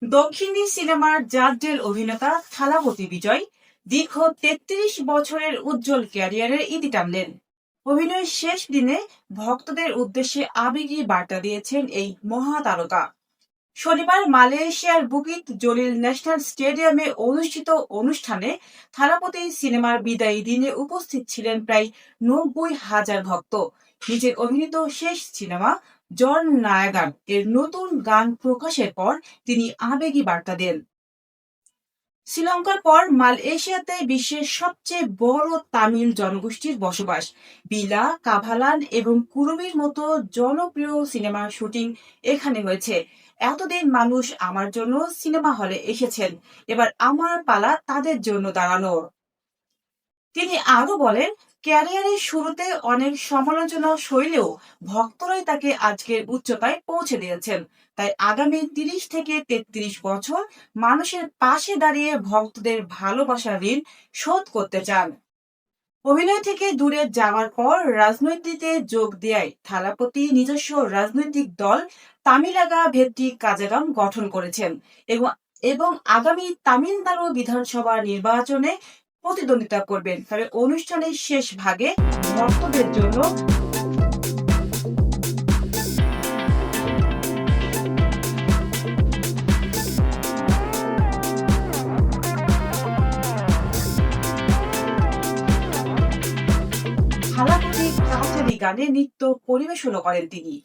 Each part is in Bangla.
দক্ষিণী সিনেমার জাজ্জেল অভিনেতা থালাপতি বিজয় দীর্ঘ ৩৩ বছরের উজ্জ্বল ক্যারিয়ারের ইতি টানলেন। অভিনয়ের শেষ দিনে ভক্তদের উদ্দেশ্যে আবেগী বার্তা দিয়েছেন এই মহাতারকা। শনিবার মালয়েশিয়ার বুকিত জলিল ন্যাশনাল স্টেডিয়ামে অনুষ্ঠিত অনুষ্ঠানে থালাপতি সিনেমার বিদায়ী দিনে উপস্থিত ছিলেন প্রায় ৯০,০০০ ভক্ত। নিজের অভিনীত শেষ সিনেমা জন নায়াগান এর নতুন গান প্রকাশের পর তিনি আবেগী বার্তা দেন। শ্রীলঙ্কার পর মালয়েশিয়াতে বিশ্বের সবচেয়ে বড় তামিল জনগোষ্ঠীর বসবাস। বিলা, কাভালান এবং কুরুমির মতো জনপ্রিয় সিনেমার শুটিং এখানে হয়েছে। এতদিন মানুষ আমার জন্য সিনেমা হলে এসেছেন, এবার আমার পালা তাদের জন্য দাঁড়ানোর। তিনি আরো বলেন, ক্যারিয়ারের শুরুতে অনেক সমালোচনা সইলেও ভক্তরাই তাকে আজকের উচ্চতায় পৌঁছে দিয়েছেন। তাই আগামী ৩০ থেকে ৩৩ বছর মানুষের পাশে দাঁড়িয়ে ভক্তদের ভালোবাসার ঋণ শোধ করতে চান। অভিনয় থেকে দূরে যাওয়ার পর রাজনীতিতে যোগ দেয় থালাপতি নিজস্ব রাজনৈতিক দল তামিলাগা ভেট্টি কাজাগাম গঠন করেছেন এবং আগামী তামিলনাড়ু বিধানসভা নির্বাচনে প্রতিদ্বন্দ্বিতা করবেন। তবে অনুষ্ঠানের শেষ ভাগে ভক্তদের জন্য থালাপতি কাচারি গানে নৃত্য পরিবেশনও করেন তিনি।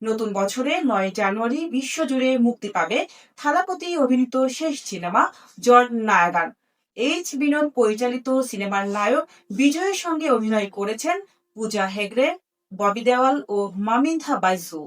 নতুন বছরে ৯ জানুয়ারি বিশ্বজুড়ে মুক্তি পাবে থালাপতি অভিনীত শেষ সিনেমা জন নায়াগান। এইচ বিনোদ পরিচালিত সিনেমার নায়ক বিজয়ের সঙ্গে অভিনয় করেছেন পূজা হেগড়ে, ববি দেওয়াল ও মামিন্থা বাইজু।